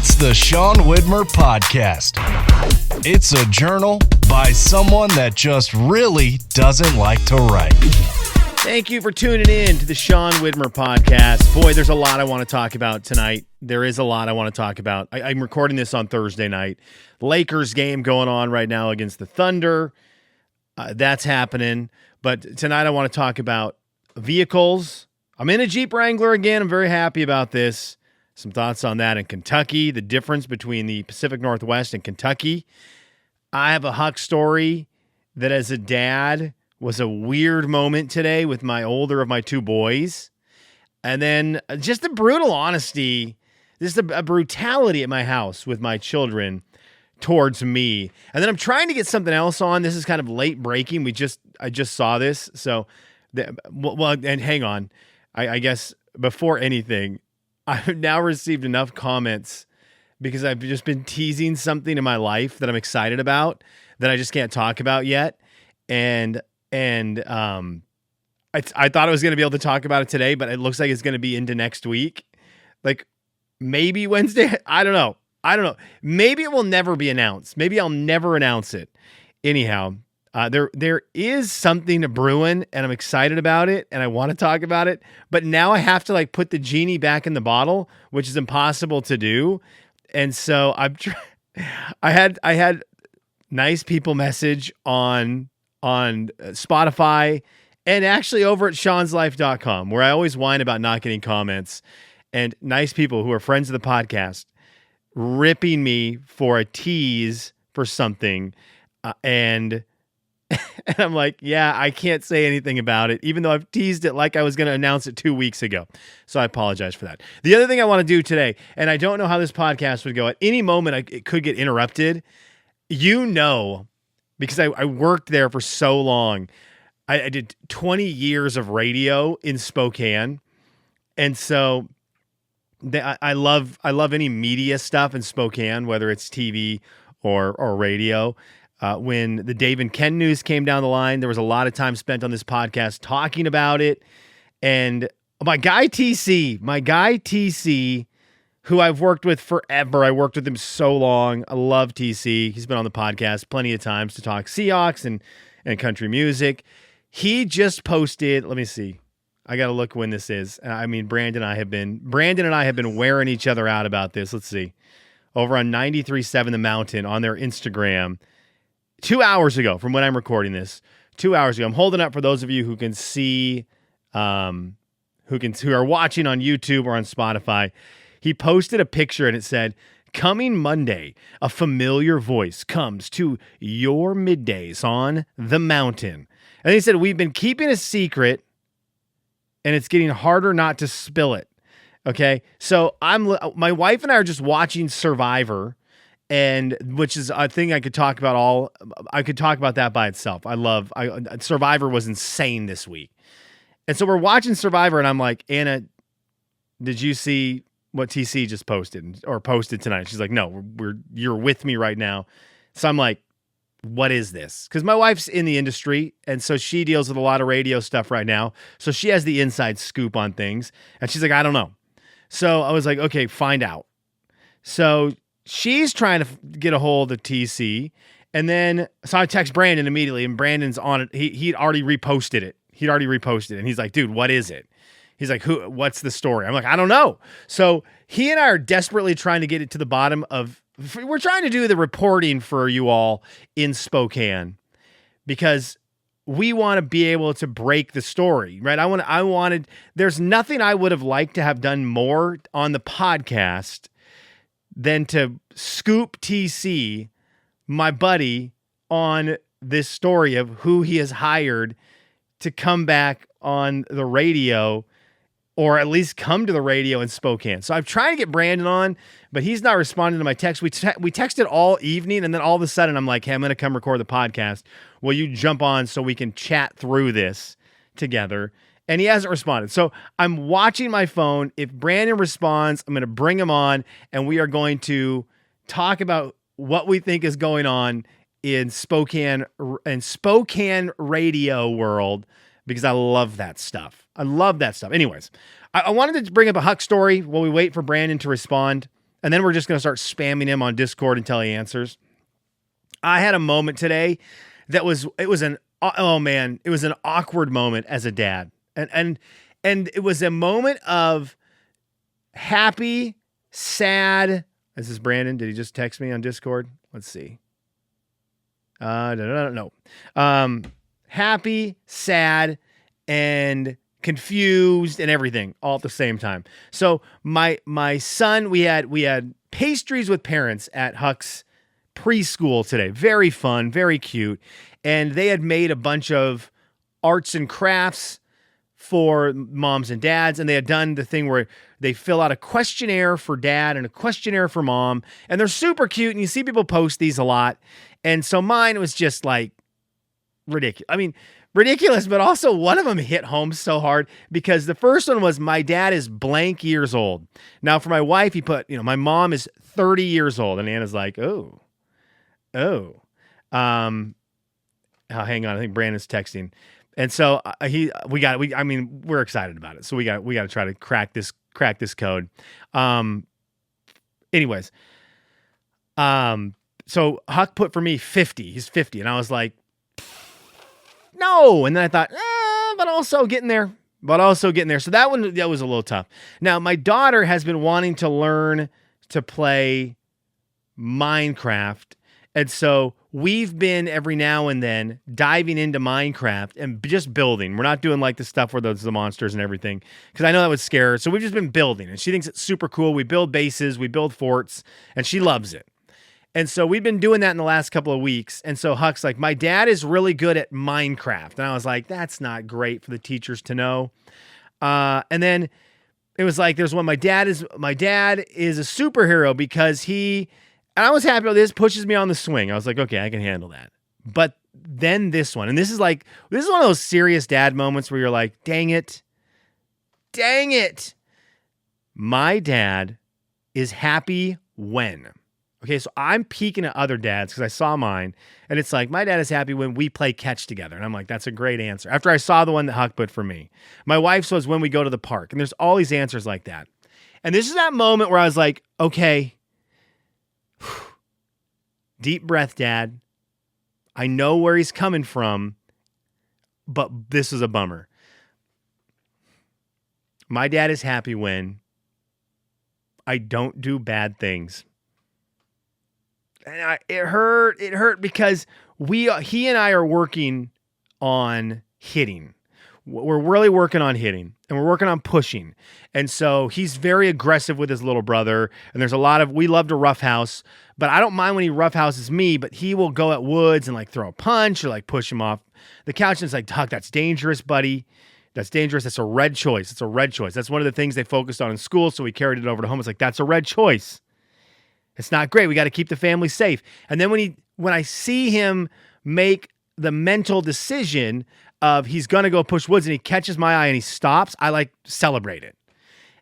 It's the Sean Widmer Podcast. It's a journal by someone that just really doesn't like to write. Thank you for tuning in to the Sean Widmer Podcast. Boy, there's a lot I want to talk about tonight. There is a lot I want to talk about. I'm recording this on Thursday night. Lakers game going on right now against the Thunder. That's happening. But tonight I want to talk about vehicles. I'm in a Jeep Wrangler again. I'm very happy about this. Some thoughts on that in Kentucky, the difference between the Pacific Northwest and Kentucky. I have a Huck story that as a dad was a weird moment today with my older of my two boys. And then just a brutal honesty, just a brutality at my house with my children towards me. And then I'm trying to get something else on. This is kind of late breaking. I just saw this. So, and hang on. I guess before anything, I've now received enough comments because I've just been teasing something in my life that I'm excited about that I just can't talk about yet. And I thought I was going to be able to talk about it today, but it looks like it's going to be into next week. Like maybe Wednesday. I don't know. Maybe it will never be announced. Maybe I'll never announce it. Anyhow, there is something to brewing, and I'm excited about it, and I want to talk about it. But now I have to put the genie back in the bottle, which is impossible to do. And so I had nice people message on Spotify and actually over at Sean'sLife.com, where I always whine about not getting comments, and nice people who are friends of the podcast ripping me for a tease for something. And I'm like, yeah, I can't say anything about it, even though I've teased it like I was going to announce it 2 weeks ago. So I apologize for that. The other thing I want to do today, and I don't know how this podcast would go. At any moment, it could get interrupted. Because I worked there for so long. I did 20 years of radio in Spokane. And so I love any media stuff in Spokane, whether it's TV or radio. When the Dave and Ken news came down the line, there was a lot of time spent on this podcast talking about it. And my guy TC, who I've worked with forever. I worked with him so long. I love TC. He's been on the podcast plenty of times to talk Seahawks and country music. He just posted, let me see. I got to look when this is. I mean, Brandon and I have been wearing each other out about this. Let's see. Over on 93.7 The Mountain on their Instagram 2 hours ago from when I'm recording this. 2 hours ago. I'm holding up for those of you who can see, who are watching on YouTube or on Spotify. He posted a picture and it said, "Coming Monday, a familiar voice comes to your middays on the mountain." And he said, "We've been keeping a secret and it's getting harder not to spill it." Okay. So my wife and I are just watching Survivor, and which is a thing I could talk about I could talk about that by itself. Survivor was insane this week. And so we're watching Survivor and I'm like, "Anna, did you see what TC just posted tonight?" She's like, "No, you're with me right now." So I'm like, what is this? Because my wife's in the industry, and so she deals with a lot of radio stuff right now. So she has the inside scoop on things. And she's like, "I don't know." So I was like, okay, find out. So she's trying to get a hold of TC. And then, so I text Brandon immediately, and Brandon's on it. He'd already reposted it. And he's like, "Dude, what is it?" He's like, what's the story? I'm like, "I don't know." So he and I are desperately trying to get it to the bottom we're trying to do the reporting for you all in Spokane because we want to be able to break the story, right? There's nothing I would have liked to have done more on the podcast than to scoop TC, my buddy, on this story of who he has hired to come back on the radio, or at least come to the radio in Spokane. So I'm trying to get Brandon on, but he's not responding to my text. We texted all evening, and then all of a sudden I'm like, "Hey, I'm going to come record the podcast. Will you jump on so we can chat through this together?" And he hasn't responded. So I'm watching my phone. If Brandon responds, I'm going to bring him on, and we are going to talk about what we think is going on in Spokane radio world, because I love that stuff. Anyways, I wanted to bring up a Huck story while we wait for Brandon to respond. and then we're just going to start spamming him on Discord until he answers. I had a moment today that it was an awkward moment as a dad. And it was a moment of happy, sad. This is Brandon. Did he just text me on Discord? Let's see. No. Happy, sad, and confused and everything all at the same time. So my son, we had pastries with parents at Huck's preschool today. Very fun, very cute. And they had made a bunch of arts and crafts for moms and dads. And they had done the thing where they fill out a questionnaire for dad and a questionnaire for mom. And they're super cute. And you see people post these a lot. And so mine was just like ridiculous. I mean, ridiculous, but also one of them hit home so hard because the first one was my dad is blank years old. Now for my wife, he put, my mom is 30 years old. And Anna's like, oh. Oh, hang on. I think Brandon's texting. And so we're excited about it. So we got to try to crack this code. Anyways, so Huck put for me 50. He's 50. And I was like, no. And then I thought, but also getting there. So that was a little tough. Now, my daughter has been wanting to learn to play Minecraft. And so we've been every now and then diving into Minecraft and just building. We're not doing like the stuff where there's the monsters and everything because I know that would scare her. So we've just been building and she thinks it's super cool. We build bases, we build forts, and she loves it. And so we've been doing that in the last couple of weeks. And so Huck's like, my dad is really good at Minecraft. And I was like, that's not great for the teachers to know. And then it was like, there's one, my dad is a superhero because and I was happy with this, pushes me on the swing. I was like, okay, I can handle that. But then this one, and this is one of those serious dad moments where you're like, dang it. My dad is happy when. Okay, so I'm peeking at other dads because I saw mine, and it's like, my dad is happy when we play catch together. And I'm like, that's a great answer. After I saw the one that Huck put for me. My wife's was when we go to the park, and there's all these answers like that. And this is that moment where I was like, okay, deep breath, Dad. I know where he's coming from, but this is a bummer. My dad is happy when I don't do bad things. And it hurt because he and I are working on hitting. We're really working on hitting and we're working on pushing. And so he's very aggressive with his little brother. And there's we love to roughhouse, but I don't mind when he roughhouses me, but he will go at Woods and like throw a punch or like push him off the couch. And it's like, Huck, that's dangerous, buddy. That's dangerous. That's a red choice. It's a red choice. That's one of the things they focused on in school. So we carried it over to home. It's like, that's a red choice. It's not great. We got to keep the family safe. And then when I see him make the mental decision of he's going to go push Woods and he catches my eye and he stops, I like celebrate it.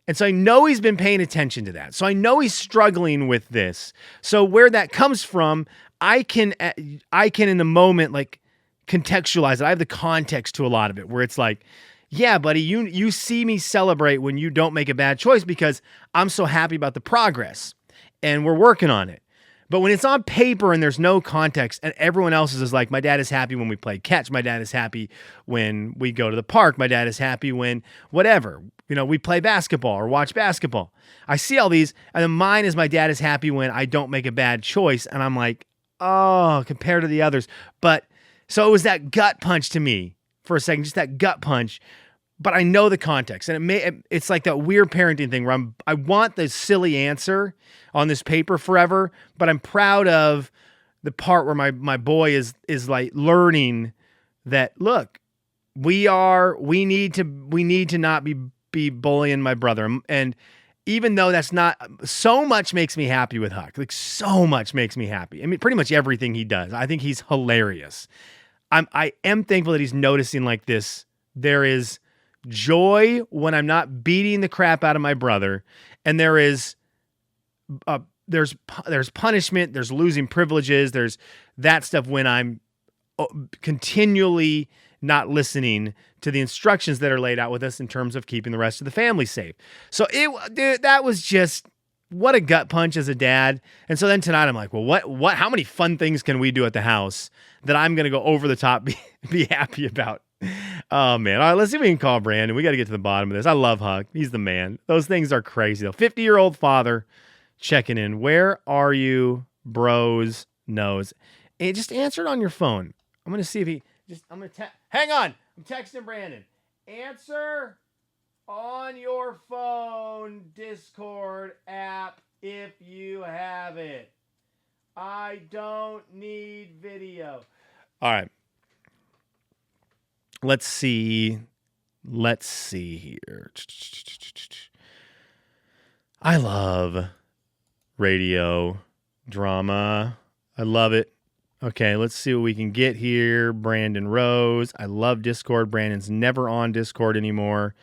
And so I know he's been paying attention to that. So I know he's struggling with this. So where that comes from, I can in the moment like contextualize it. I have the context to a lot of it where it's like, yeah, buddy, you see me celebrate when you don't make a bad choice because I'm so happy about the progress and we're working on it. But when it's on paper and there's no context and everyone else is like, my dad is happy when we play catch. My dad is happy when we go to the park. My dad is happy when whatever, we play basketball or watch basketball. I see all these and then mine is my dad is happy when I don't make a bad choice. And I'm like, oh, compared to the others. But so it was that gut punch to me for a second, just that gut punch. But I know the context, and it's like that weird parenting thing where I want the silly answer on this paper forever, but I'm proud of the part where my boy is like learning that, look, we need to not be bullying my brother. And even though that's not so much makes me happy with Huck, like so much makes me happy. I mean, pretty much everything he does. I think he's hilarious. I am thankful that he's noticing like this. There is joy when I'm not beating the crap out of my brother, and there's punishment, there's losing privileges, there's that stuff when I'm continually not listening to the instructions that are laid out with us in terms of keeping the rest of the family safe. So that was just what a gut punch as a dad. And so then tonight I'm like, well, how many fun things can we do at the house that I'm going to go over the top, be happy about? Oh, man. All right, let's see if we can call Brandon. We got to get to the bottom of this. I love Huck. He's the man. Those things are crazy, though. 50-year-old father checking in. Where are you, bros? Knows. And just answer it on your phone. I'm going to see if hang on. I'm texting Brandon. Answer on your phone Discord app if you have it. I don't need video. All right. Let's see here. I love radio drama. I love it. Okay, let's see what we can get here. Brandon Rose. I love Discord. Brandon's never on Discord anymore.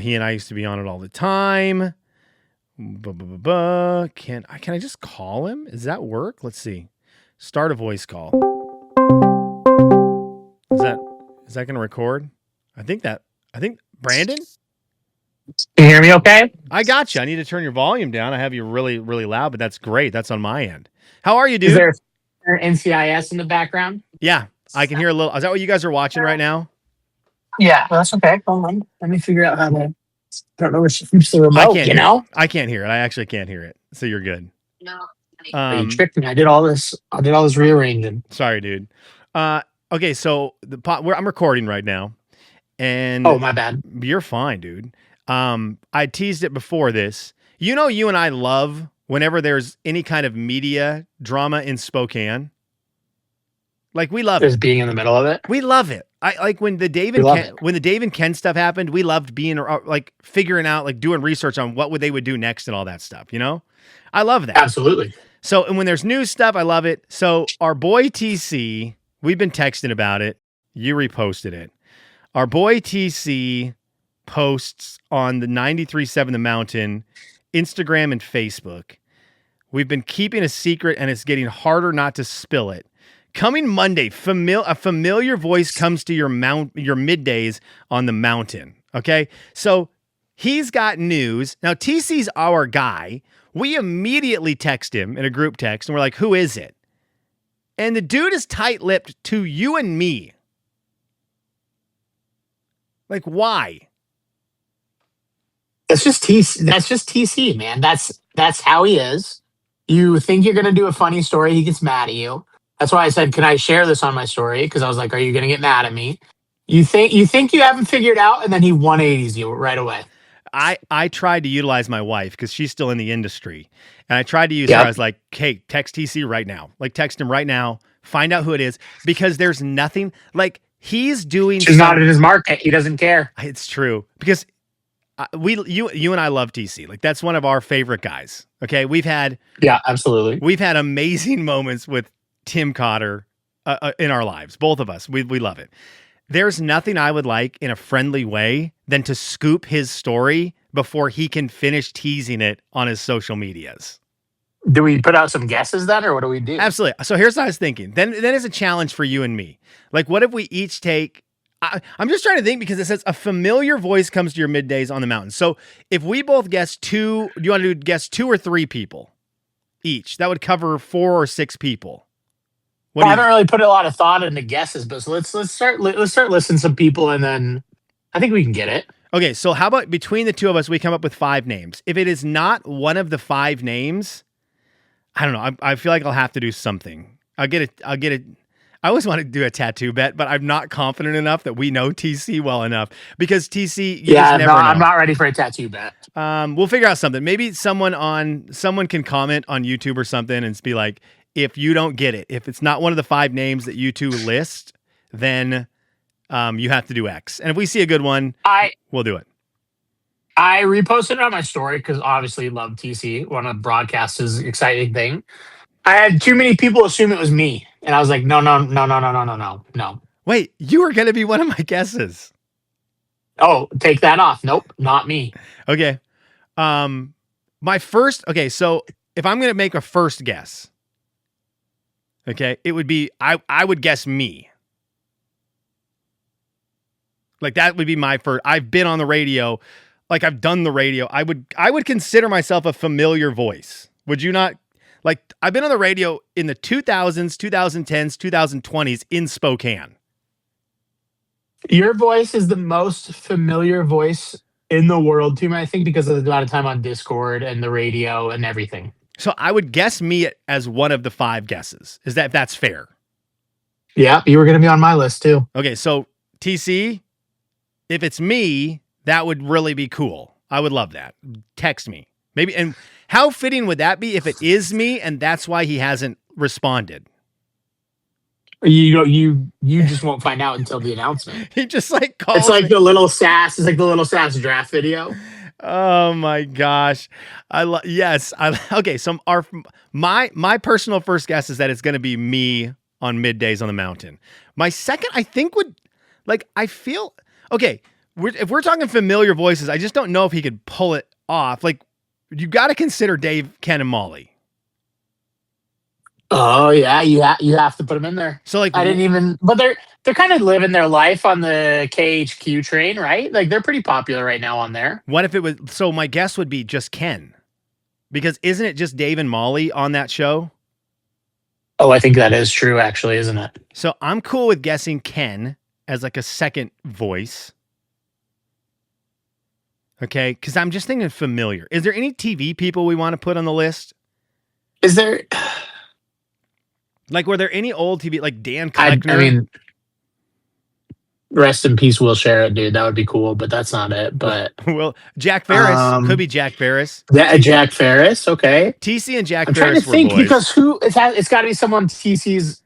He and I used to be on it all the time. Can I just call him? Does that work? Let's see. Start a voice call. Is that going to record? I think Brandon? Can you hear me okay? I got you. I need to turn your volume down. I have you really, really loud, but that's great. That's on my end. How are you, dude? Is there NCIS in the background? Yeah, I can hear a little. Is that what you guys are watching right now? Yeah, that's okay. Hold on. Let me figure out how to. I don't know where she keeps the remote. I can't hear it. I actually can't hear it. So you're good. No. You tricked me. I did all this rearranging. Sorry, dude. Okay, so I'm recording right now, and my bad. You're fine, dude. I teased it before this. You know, you and I love whenever there's any kind of media drama in Spokane. Like we love Just being in the middle of it. We love it. I like when the Dave and Ken stuff happened. We loved being like figuring out, like doing research on what they would do next and all that stuff. You know, I love that. Absolutely. So, and when there's new stuff, I love it. So our boy TC, we've been texting about it. You reposted it. Our boy TC posts on the 93.7 The Mountain, Instagram and Facebook. We've been keeping a secret, and it's getting harder not to spill it. Coming Monday, a familiar voice comes to your middays on the mountain. Okay, so he's got news now. TC's our guy. We immediately text him in a group text, and we're like, "Who is it?" And the dude is tight-lipped to you and me. Like, why? That's just TC, man. That's how he is. You think you're gonna do a funny story, he gets mad at you. That's why I said, "Can I share this on my story?" Because I was like, "Are you gonna get mad at me?" You think you haven't figured out, and then he 180s you right away. I tried to utilize my wife because she's still in the industry, and I tried to use her. I was like, "Hey, text TC right now. Like, text him right now. Find out who it is, because there's nothing like he's doing." He's not in his market. He doesn't care. It's true, because you and I love TC. Like, that's one of our favorite guys. Okay, absolutely. We've had amazing moments with Tim Cotter in our lives. Both of us, we love it. There's nothing I would like in a friendly way than to scoop his story before he can finish teasing it on his social medias. Do we put out some guesses then, or what do we do? Absolutely. So here's what I was thinking. Then is a challenge for you and me. Like, what if we each take... I'm just trying to think, because it says a familiar voice comes to your middays on the mountain. So if we both guess two, do you want to guess 2 or 3 people each? That would cover 4 or 6 people. I haven't really put a lot of thought into guesses, but so let's start listing some people, and then I think we can get it. Okay, so how about between the two of us, we come up with 5 names. If it is not one of the 5 names, I don't know. I feel like I'll have to do something. I'll get it. I always want to do a tattoo bet, but I'm not confident enough that we know TC well enough, because TC, I'm not ready for a tattoo bet. We'll figure out something. Maybe someone can comment on YouTube or something and be like, if you don't get it, if it's not one of the 5 names that you two list, then you have to do X. And if we see a good one, we'll do it. I reposted it on my story because obviously love TC. Want to broadcast his exciting thing. I had too many people assume it was me, and I was like, no. Wait, you were going to be one of my guesses. Oh, take that off. Nope, not me. Okay. So if I'm going to make a first guess, okay, it would be, I would guess me. Like, that would be my first. I've been on the radio like I've done the radio. I would consider myself a familiar voice. Would you not? Like I've been on the radio in the 2000s, 2010s, 2020s in Spokane. Your voice is the most familiar voice in the world to me, I think, because of the amount of time on Discord and the radio and everything. So I would guess me as one of the 5 guesses. Is that if that's fair? Yeah, you were going to be on my list too. Okay, so TC, if it's me, that would really be cool. I would love that. Text me. Maybe. And how fitting would that be if it is me and that's why he hasn't responded? You just won't find out until the announcement. He just like calls It's like me. the little sass. It's like the little sass draft video. Oh my gosh. Okay, so my personal first guess is that it's going to be me on middays on the mountain. My second, I think I feel okay. If we're talking familiar voices, I just don't know if he could pull it off. Like, you got to consider Dave, Ken, and Molly. Oh yeah, you have to put them in there. So like, I didn't even, but they're kind of living their life on the KHQ train, right? Like they're pretty popular right now on there. What if it was? So my guess would be just Ken, because isn't it just Dave and Molly on that show? Oh, I think that is true, actually, isn't it? So I'm cool with guessing Ken as like a second voice. Okay, because I'm just thinking familiar. Is there any TV people we want to put on the list? Is there? Like, were there any old TV, like Dan I Kleckner? mean, rest in peace, Will Sherritt, dude. That would be cool, but that's not it. But well, Jack Ferris could be Jack Ferris. Yeah, Jack Ferris. Okay, TC and Jack I'm trying Ferris to think were boys. because it's got to be someone TC's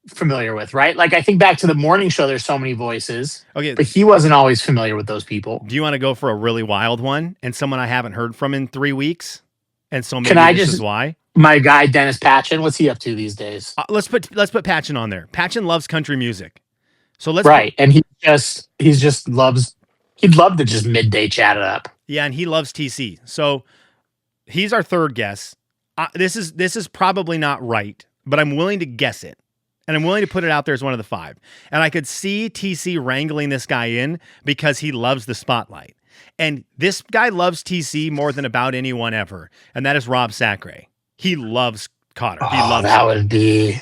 familiar with, right? Like I think back to the morning show. There's so many voices. Okay, but he wasn't always familiar with those people. Do you want to go for a really wild one and someone I haven't heard from in 3 weeks? And so maybe this is why. My guy Dennis Patchen, what's he up to these days? Let's put Patchen on there. Patchen loves country music, so let's and he'd love to just midday chat it up. Yeah, and he loves TC, so he's our third guess. This is probably not right, but I'm willing to guess it, and I'm willing to put it out there as one of the 5. And I could see TC wrangling this guy in because he loves the spotlight, and this guy loves TC more than about anyone ever, and that is Rob Sacre. He loves Cotter. He loves that him. Would be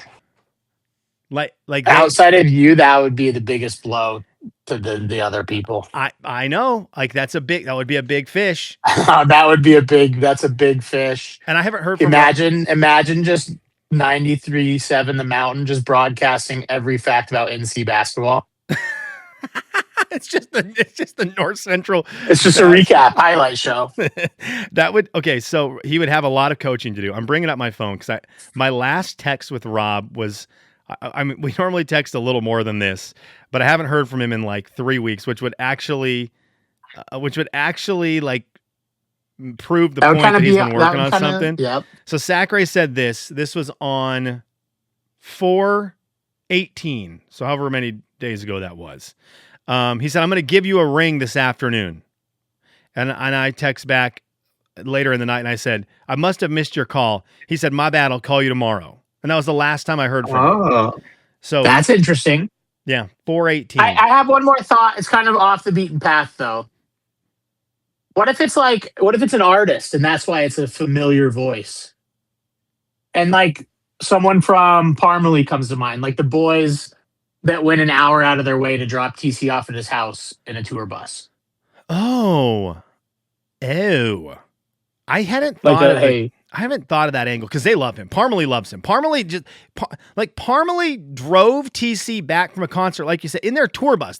like outside of you. That would be the biggest blow to the other people. I know. Like that would be a big fish. That's a big fish. And I haven't heard from Imagine just 93.7 The Mountain just broadcasting every fact about NC basketball. It's just the North Central. It's just a recap highlight show. So he would have a lot of coaching to do. I'm bringing up my phone because my last text with Rob was, I mean, we normally text a little more than this, but I haven't heard from him in like 3 weeks, which would actually like prove the point that he's been working on something. Yep. So Sacre said this was on 4/18, so however many days ago that was. He said, I'm going to give you a ring this afternoon. And I text back later in the night and I said, I must have missed your call. He said, my bad, I'll call you tomorrow. And that was the last time I heard from him. So that's interesting. Yeah, 4/18. I have one more thought. It's kind of off the beaten path though. What if it's an artist and that's why it's a familiar voice? And like someone from Parmalee comes to mind, like the boys that went an hour out of their way to drop TC off at his house in a tour bus. I hadn't thought of I haven't thought of that angle because they love him. Parmalee loves him. Parmalee drove TC back from a concert, like you said, in their tour bus.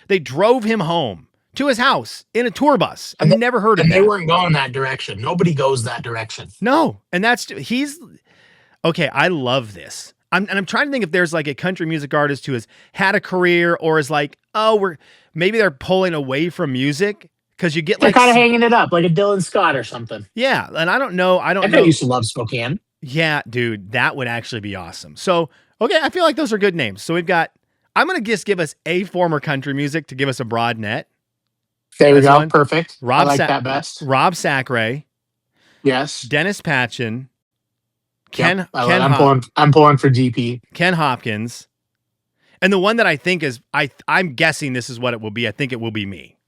They drove him home to his house in a tour bus. I've never heard of that. They weren't going that direction. Nobody goes that direction. No, and he's okay. I love this. I'm trying to think if there's like a country music artist who has had a career or is like, maybe they're pulling away from music because you get they're kind of hanging it up like a Dylan Scott or something. Yeah, and I don't know. I used to love Spokane. Yeah, dude, that would actually be awesome. So, okay, I feel like those are good names. So I'm going to just give us a former country music to give us a broad net. There we go. Perfect. I like that best. Rob Sacre. Yes. Dennis Patchen. I'm pulling for DP. Ken Hopkins. And the one that I think is, I'm guessing this is what it will be. I think it will be me.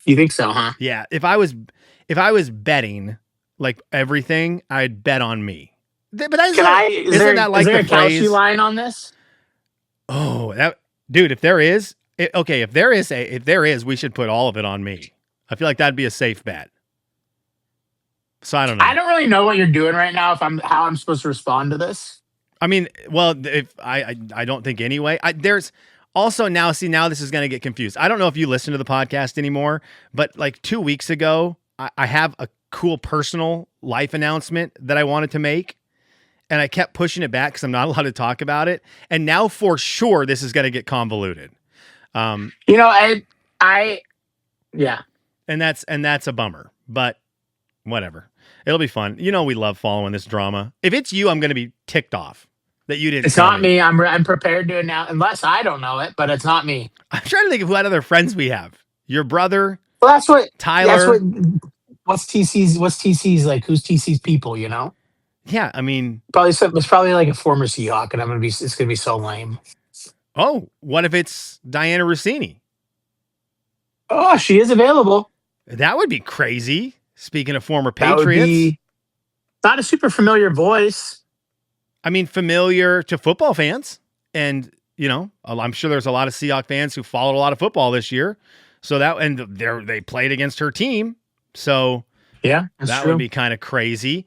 You think so, huh? Yeah, if I was betting like everything, I'd bet on me. But that's Can I? isn't that Is like there the a Kelsey phrase? line on this? Oh, that dude, if there is, okay, if there is, we should put all of it on me. I feel like that'd be a safe bet. So I don't know. I don't really know what you're doing right now. How I'm supposed to respond to this. I mean, well, if I don't think anyway. There's also now this is going to get confused. I don't know if you listen to the podcast anymore, but like 2 weeks ago, I have a cool personal life announcement that I wanted to make. And I kept pushing it back because I'm not allowed to talk about it. And now for sure, this is going to get convoluted. You know, yeah. And that's a bummer, but whatever. It'll be fun. You know, we love following this drama. If it's you, I'm going to be ticked off that you didn't. It's tell not me. I'm prepared to announce, unless I don't know it, but it's not me. I'm trying to think of what other friends we have. Your brother. Well, that's what Tyler. That's what. What's TC's like? Who's TC's people? You know. Yeah, I mean, It's probably like a former Seahawk, and it's gonna be so lame. Oh, what if it's Diana Rossini? Oh, she is available. That would be crazy. Speaking of former That would Patriots, be not a super familiar voice. I mean, familiar to football fans, and you know, I'm sure there's a lot of Seahawks fans who followed a lot of football this year. So they played against her team. So yeah, that would be kind of crazy.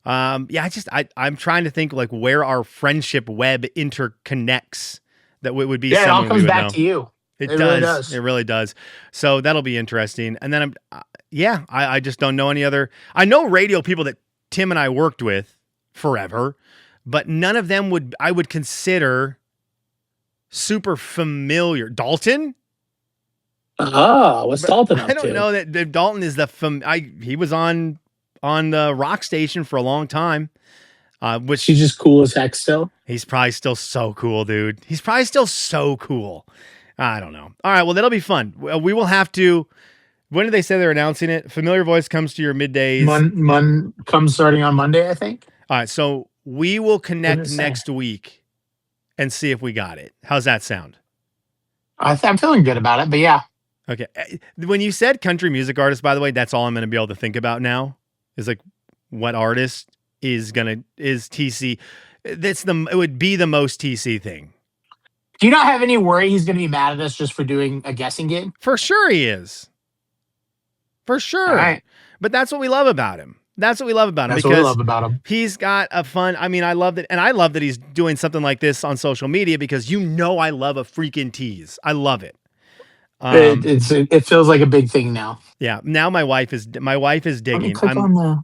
Yeah, I'm trying to think like where our friendship web interconnects that would be. Yeah, it all comes back to you. It does. Really does. It really does. So that'll be interesting. And then I just don't know any other. I know radio people that Tim and I worked with forever, but none of them I would consider super familiar. Dalton? What's Dalton up to? I don't know that Dalton is he was on the rock station for a long time. Which he's just cool as heck still. He's probably still so cool, dude. He's probably still so cool. I don't know. All right, well, that'll be fun. We will have to. When did they say they're announcing it? Familiar Voice comes to your middays. Comes starting on Monday, I think. All right, so we will connect next week and see if we got it. How's that sound? I'm feeling good about it, but yeah. Okay. When you said country music artist, by the way, that's all I'm going to be able to think about now. Is like what artist is TC? It would be the most TC thing. Do you not have any worry he's going to be mad at us just for doing a guessing game? For sure he is. For sure. All right. But that's what we love about him. That's what we love about him. That's what we love about him. He's got a fun. I mean, I love that, and I love that he's doing something like this on social media because I love a freaking tease. I love it. It feels like a big thing now. Yeah. Now my wife is digging.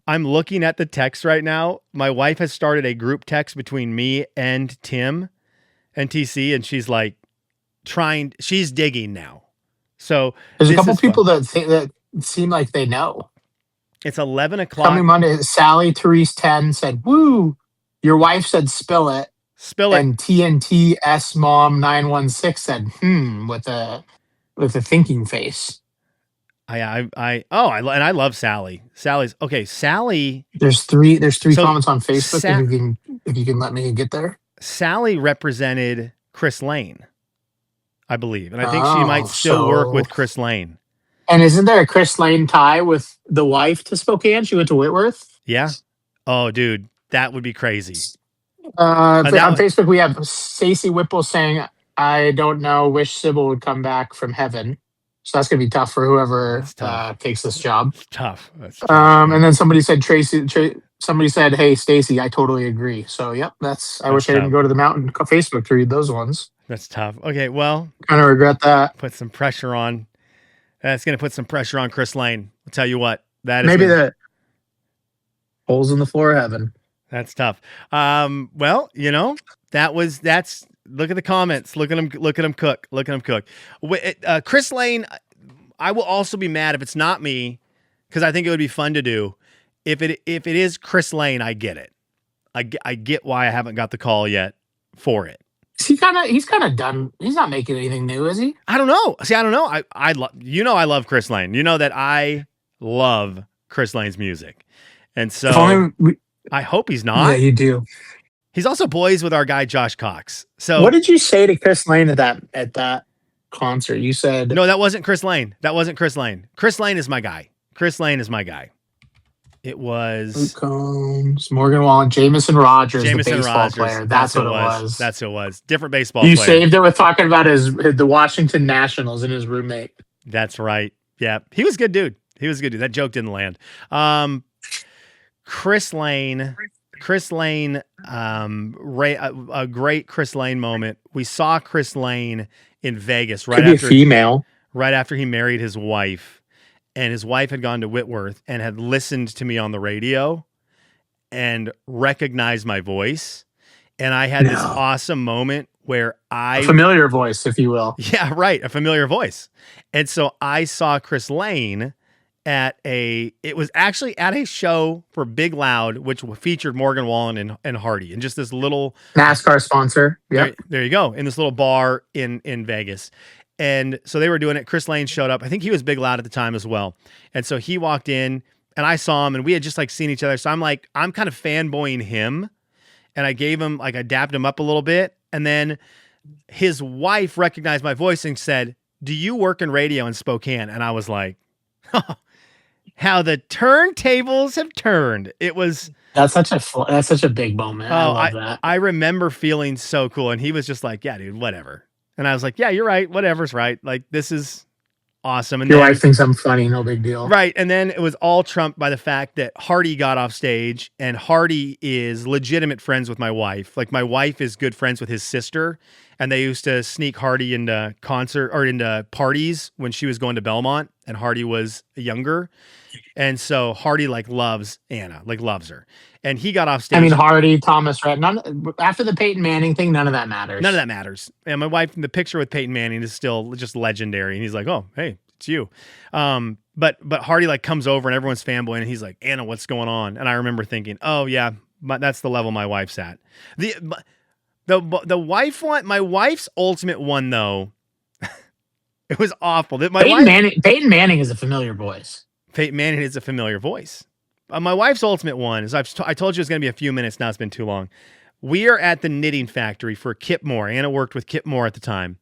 I'm looking at the text right now. My wife has started a group text between me and Tim and TC, and she's like she's digging now. So there's a couple people that seem like they know. It's 11 o'clock. Coming Monday, Sally Therese 10 said, "Woo!" Your wife said, "Spill it." And TNT S Mom 916 said, with a thinking face. And I love Sally. Sally's okay. Sally. There's three comments on Facebook. If you can let me get there. Sally represented Chris Lane, I believe, and I think she might still work with Chris Lane. And isn't there a Chris Lane tie with the wife to Spokane? She went to Whitworth. Yeah. Oh, dude, that would be crazy. On Facebook, we have Stacey Whipple saying, "I don't know. Wish Sybil would come back from heaven." So that's gonna be tough for whoever takes this job. It's tough. That's tough. And then somebody said somebody said, "Hey, Stacey, I totally agree." So yep, I wish I didn't go to the mountain Facebook to read those ones. That's tough. Okay, well, kind of regret that. Put some pressure on. That's going to put some pressure on Chris Lane. I'll tell you what. That is maybe the holes in the floor of heaven. That's tough. Well, that's look at the comments. Look at him cook. Look at him cook. Chris Lane, I will also be mad if it's not me because I think it would be fun to do. If it is Chris Lane, I get it. I get why I haven't got the call yet for it. He's kind of done. He's not making anything new, is he? I don't know. See, I don't know. I love Chris Lane. You know that I love Chris Lane's music. And so I hope he's not. Yeah, you do. He's also boys with our guy Josh Cox. So what did you say to Chris Lane at that concert? You said No, that wasn't Chris Lane. Chris Lane is my guy. It Luke was Combs, Morgan Wallen, Jamison Rogers, the Jamison baseball Rogers. player. That's what it was. That's who it was. Different baseball You player. saved it with talking about the Washington Nationals and his roommate. That's right. Yeah, he was a good dude. That joke didn't land. Chris Lane, a great Chris Lane moment. We saw Chris Lane in Vegas Could be a female. right after he married his wife, and his wife had gone to Whitworth and had listened to me on the radio and recognized my voice. And I had this awesome moment where a familiar voice, if you will. Yeah, right. A familiar voice. And so I saw Chris Lane it was actually at a show for Big Loud, which featured Morgan Wallen and Hardy, and just this little NASCAR sponsor. Yep. There you go. In this little bar in Vegas. And so they were doing it. Chris Lane showed up. I think he was Big Loud at the time as well. And so he walked in and I saw him and we had just like seen each other. So I'm kind of fanboying him. And I gave him, I dapped him up a little bit. And then his wife recognized my voice and said, "Do you work in radio in Spokane?" And I was like, oh, how the turntables have turned. It was... That's such a big moment. I love that. I remember feeling so cool. And he was just like, "Yeah, dude, whatever." And I was like, "Yeah, you're right. Whatever's right. Like, this is awesome." And your wife thinks I'm funny. No big deal. Right. And then it was all trumped by the fact that Hardy got off stage, and Hardy is legitimate friends with my wife. Like, my wife is good friends with his sister, and they used to sneak Hardy into into parties when she was going to Belmont and Hardy was younger. And so Hardy loves Anna, loves her. And he got off stage. I mean, Hardy, Thomas Rhett, after the Peyton Manning thing, none of that matters. None of that matters. And my wife, the picture with Peyton Manning is still just legendary. And he's like, "Oh, hey, it's you." But Hardy comes over and everyone's fanboying and he's like, "Anna, what's going on?" And I remember thinking, "Oh yeah, that's the level my wife's at." The wife one, my wife's ultimate one though, it was awful. Peyton Manning is a familiar voice. Peyton Manning is a familiar voice. My wife's ultimate one is I told you it was going to be a few minutes. Now it's been too long. We are at the knitting factory for Kip Moore. Anna worked with Kip Moore at the time.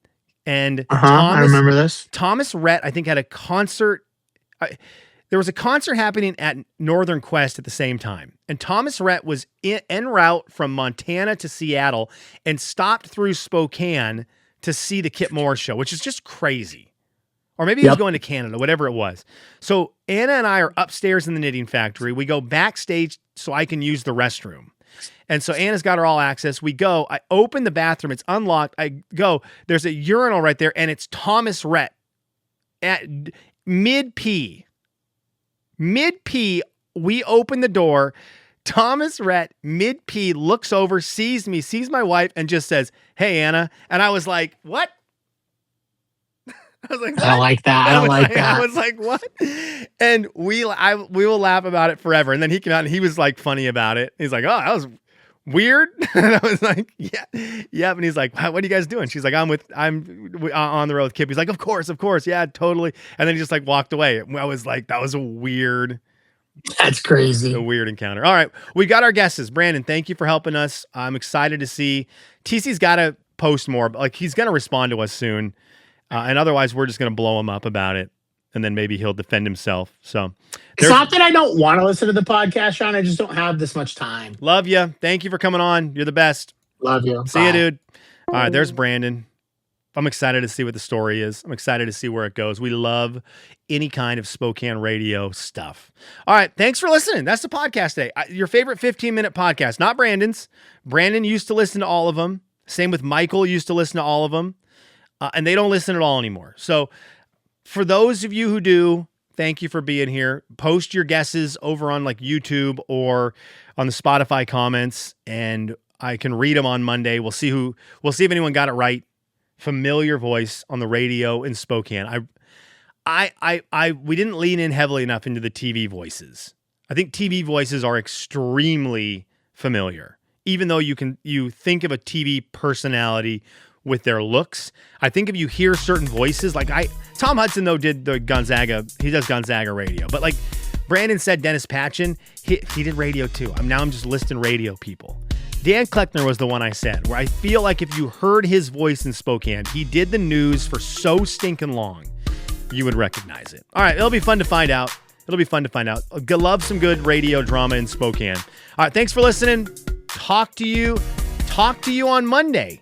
And I remember this. Thomas Rhett, I think, had a concert. There was a concert happening at Northern Quest at the same time. And Thomas Rhett was en route from Montana to Seattle and stopped through Spokane to see the Kip Moore show, which is just crazy. Or maybe he was going to Canada, whatever it was. So Anna and I are upstairs in the knitting factory. We go backstage so I can use the restroom. And so Anna's got her all access. We go. I open the bathroom. It's unlocked. I go. There's a urinal right there, and it's Thomas Rhett at mid-pee. Mid-pee, we open the door. Thomas Rhett, mid-pee, looks over, sees me, sees my wife, and just says, "Hey, Anna." And I was like, "What?" I was like, "What?" I don't like that. I don't like that. I was like, "What?" And we will laugh about it forever. And then he came out and he was funny about it. He's like, "Oh, that was weird." And I was like, "Yeah." And he's like, "What are you guys doing?" She's like, I'm on the road with Kip." He's like, Of course. Yeah, totally." And then he just walked away. I was like, that was a weird. That's crazy. A weird encounter. All right. We got our guesses. Brandon, thank you for helping us. I'm excited to see. TC's got to post more. He's going to respond to us soon. And otherwise, we're just going to blow him up about it. And then maybe he'll defend himself. So it's not that I don't want to listen to the podcast, Sean. I just don't have this much time. Love you. Thank you for coming on. You're the best. Love you. See you, dude. All right. There's Brandon. I'm excited to see what the story is. I'm excited to see where it goes. We love any kind of Spokane radio stuff. All right. Thanks for listening. That's the podcast today. Your favorite 15-minute podcast, not Brandon's. Brandon used to listen to all of them. Same with Michael, used to listen to all of them. And they don't listen at all anymore. So for those of you who do, thank you for being here. Post your guesses over on YouTube or on the Spotify comments, and I can read them on Monday. We'll see if anyone got it right. Familiar voice on the radio in Spokane. We didn't lean in heavily enough into the TV voices. I think TV voices are extremely familiar. Even though you think of a TV personality with their looks, I think if you hear certain voices, Tom Hudson though did the Gonzaga, he does Gonzaga radio, but Brandon said Dennis Patchen, he did radio too. I'm just listing radio people. Dan Kleckner was the one I said, where I feel like if you heard his voice in Spokane, he did the news for so stinking long, you would recognize it. All right, it'll be fun to find out. Love some good radio drama in Spokane. All right, thanks for listening. Talk to you on Monday.